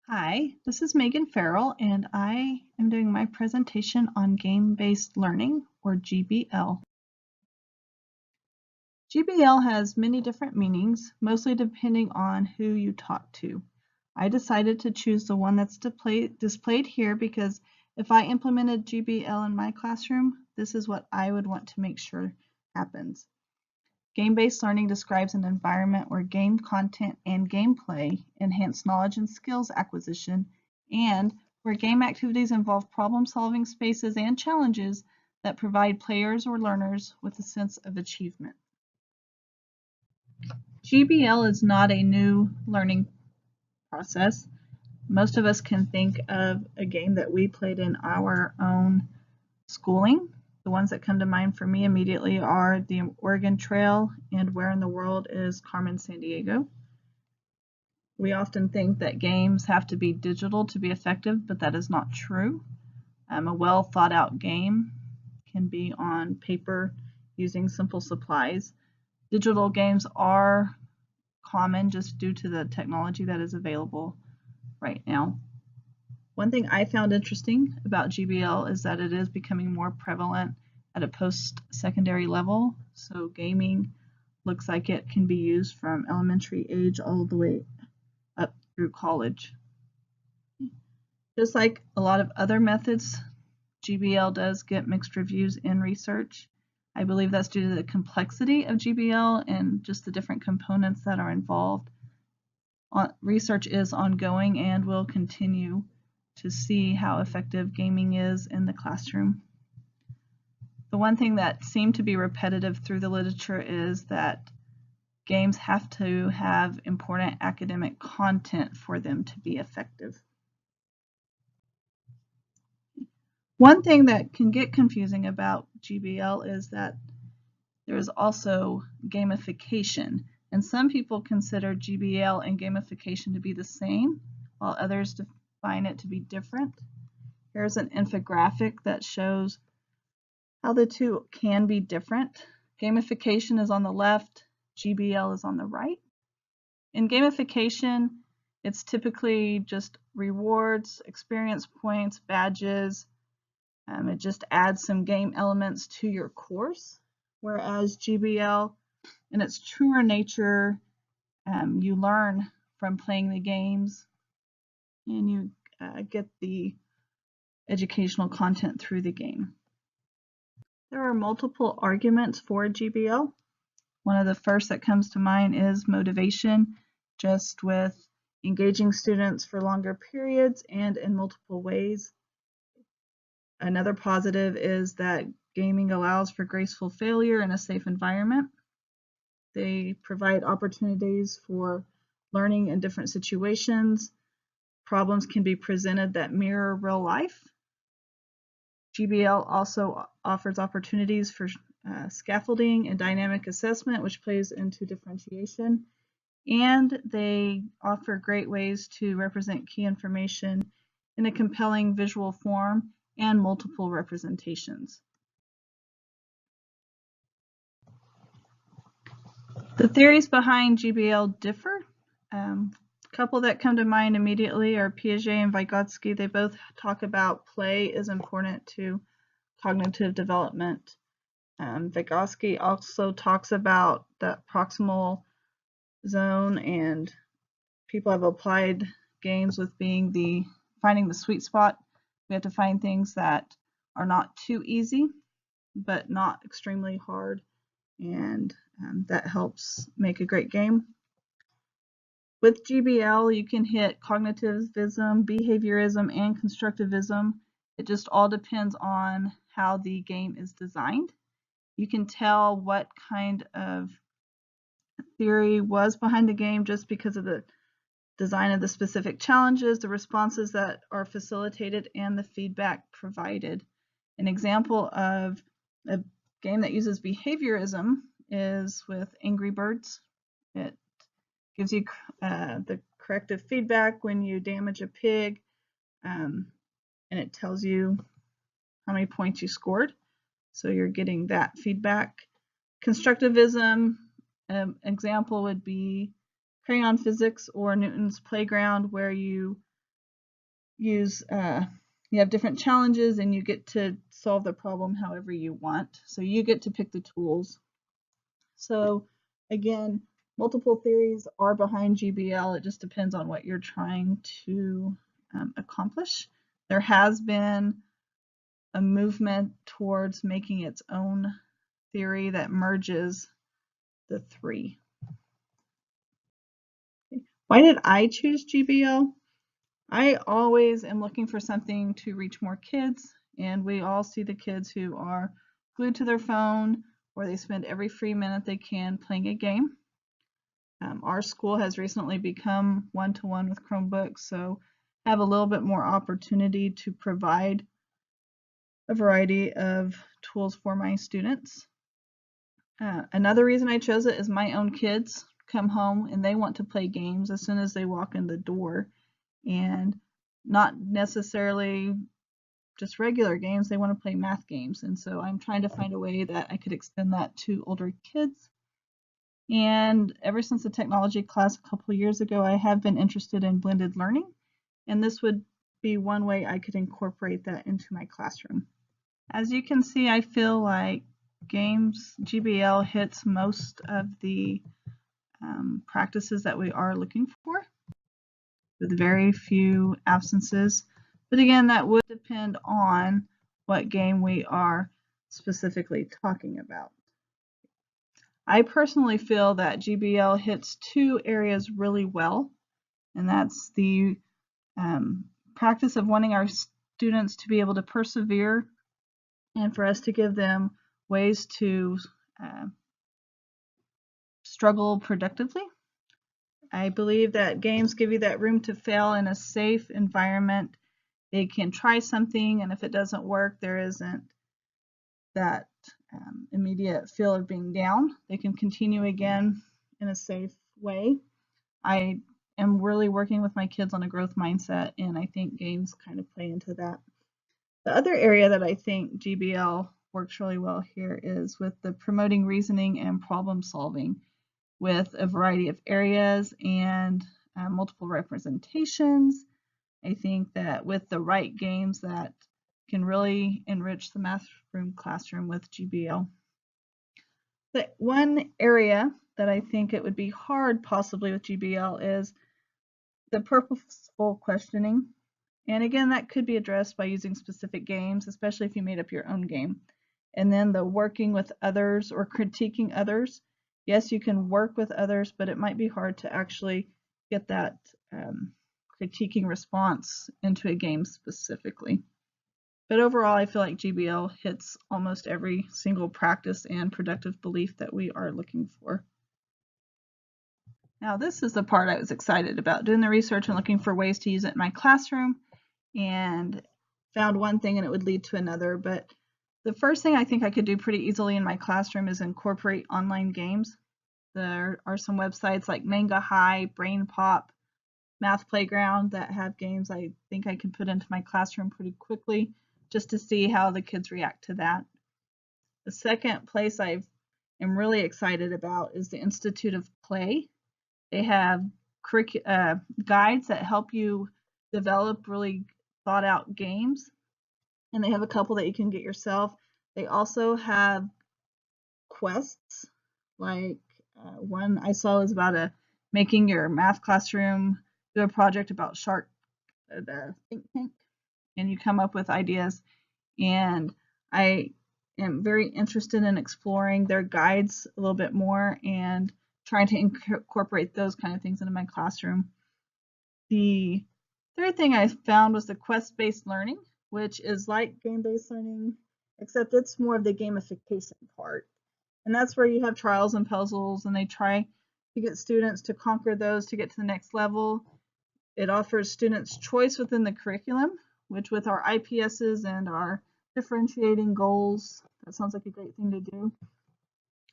Hi, this is Megan Farrell, and I am doing my presentation on game-based learning, or GBL. GBL has many different meanings, mostly depending on who you talk to. I decided to choose the one that's displayed here because if I implemented GBL in my classroom, this is what I would want to make sure happens. Game-based learning describes an environment where game content and gameplay enhance knowledge and skills acquisition, and where game activities involve problem-solving spaces and challenges that provide players or learners with a sense of achievement. GBL is not a new learning process. Most of us can think of a game that we played in our own schooling. The ones that come to mind for me immediately are the Oregon Trail and Where in the World is Carmen Sandiego. We often think that games have to be digital to be effective, but that is not true. A well thought out game can be on paper using simple supplies. Digital games are common just due to the technology that is available right now. One thing I found interesting about GBL is that it is becoming more prevalent at a post-secondary level. So gaming looks like it can be used from elementary age all the way up through college. Just like a lot of other methods, GBL does get mixed reviews in research. I believe that's due to the complexity of GBL and just the different components that are involved. Research is ongoing and will continue to see how effective gaming is in the classroom. The one thing that seemed to be repetitive through the literature is that games have to have important academic content for them to be effective. One thing that can get confusing about GBL is that there is also gamification, and some people consider GBL and gamification to be the same, while others define it to be different. Here's an infographic that shows how the two can be different. Gamification is on the left, GBL is on the right. In gamification, it's typically just rewards, experience points, badges. It just adds some game elements to your course, whereas GBL, in its truer nature, you learn from playing the games and you get the educational content through the game. There are multiple arguments for GBL. One of the first that comes to mind is motivation, just with engaging students for longer periods and in multiple ways. Another positive is that gaming allows for graceful failure in a safe environment. They provide opportunities for learning in different situations. Problems can be presented that mirror real life. GBL also offers opportunities for scaffolding and dynamic assessment, which plays into differentiation. And they offer great ways to represent key information in a compelling visual form and multiple representations. The theories behind GBL differ. A couple that come to mind immediately are Piaget and Vygotsky. They both talk about play is important to cognitive development. Vygotsky also talks about the proximal zone, and people have applied games with being finding the sweet spot. We have to find things that are not too easy, but not extremely hard, and that helps make a great game. With GBL, you can hit cognitivism, behaviorism, and constructivism. It just all depends on how the game is designed. You can tell what kind of theory was behind the game just because of the design of the specific challenges, the responses that are facilitated, and the feedback provided. An example of a game that uses behaviorism is with Angry Birds. It gives you the corrective feedback when you damage a pig, and it tells you how many points you scored. So you're getting that feedback. Constructivism example would be Crayon Physics or Newton's Playground, where you use, you have different challenges and you get to solve the problem however you want. So you get to pick the tools. So again, multiple theories are behind GBL. It just depends on what you're trying to accomplish. There has been a movement towards making its own theory that merges the three. Why did I choose GBL? I always am looking for something to reach more kids, and we all see the kids who are glued to their phone or they spend every free minute they can playing a game. Our school has recently become one-to-one with Chromebooks, so I have a little bit more opportunity to provide a variety of tools for my students. Another reason I chose it is my own kids come home and they want to play games as soon as they walk in the door, and not necessarily just regular games, they want to play math games. And so I'm trying to find a way that I could extend that to older kids. And ever since the technology class a couple of years ago, I have been interested in blended learning, and this would be one way I could incorporate that into my classroom. As you can see, I feel like GBL hits most of the practices that we are looking for, with very few absences. But again, that would depend on what game we are specifically talking about. I personally feel that GBL hits two areas really well, and that's the practice of wanting our students to be able to persevere and for us to give them ways to struggle productively. I believe that games give you that room to fail in a safe environment. They can try something, and if it doesn't work, there isn't that immediate feel of being down. They can continue again in a safe way. I am really working with my kids on a growth mindset, and I think games kind of play into that. The other area that I think GBL works really well here is with the promoting reasoning and problem solving with a variety of areas and multiple representations. I think that with the right games that can really enrich the math room classroom with GBL. The one area that I think it would be hard possibly with GBL is the purposeful questioning. And again, that could be addressed by using specific games, especially if you made up your own game. And then the working with others or critiquing others. Yes, you can work with others, but it might be hard to actually get that critiquing response into a game specifically. But overall, I feel like GBL hits almost every single practice and productive belief that we are looking for. Now, this is the part I was excited about, doing the research and looking for ways to use it in my classroom, and found one thing and it would lead to another. But the first thing I think I could do pretty easily in my classroom is incorporate online games. There are some websites like Manga High, Brain Pop, Math Playground that have games I think I can put into my classroom pretty quickly just to see how the kids react to that. The second place I am really excited about is the Institute of Play. They have guides that help you develop really thought out games, and they have a couple that you can get yourself. They also have quests, like one I saw was about making your math classroom do a project about Shark, the think tank, and you come up with ideas. And I am very interested in exploring their guides a little bit more and trying to incorporate those kind of things into my classroom. The third thing I found was the quest-based learning, which is like game-based learning, except it's more of the gamification part. And that's where you have trials and puzzles, and they try to get students to conquer those to get to the next level. It offers students choice within the curriculum, which with our IPSs and our differentiating goals, that sounds like a great thing to do.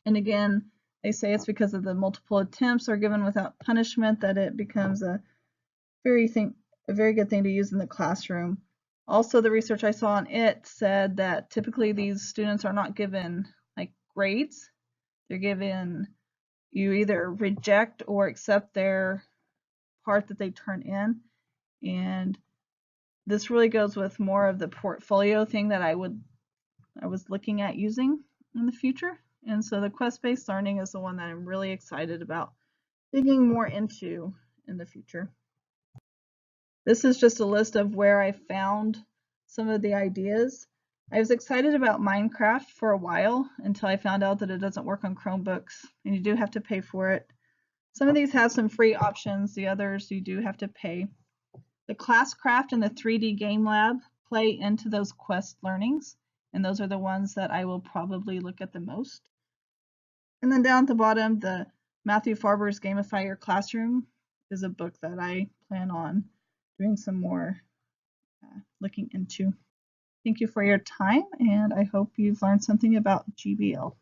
And again, they say it's because of the multiple attempts are given without punishment that it becomes a very good thing to use in the classroom. Also, the research I saw on it said that typically these students are not given like grades. They're given, you either reject or accept their part that they turn in. And this really goes with more of the portfolio thing that I was looking at using in the future. And so the quest-based learning is the one that I'm really excited about digging more into in the future. This is just a list of where I found some of the ideas. I was excited about Minecraft for a while until I found out that it doesn't work on Chromebooks and you do have to pay for it. Some of these have some free options, the others you do have to pay. The Classcraft and the 3D Game Lab play into those quest learnings, and those are the ones that I will probably look at the most. And then down at the bottom, the Matthew Farber's Gamify Your Classroom is a book that I plan on doing some more looking into. Thank you for your time, and I hope you've learned something about GBL.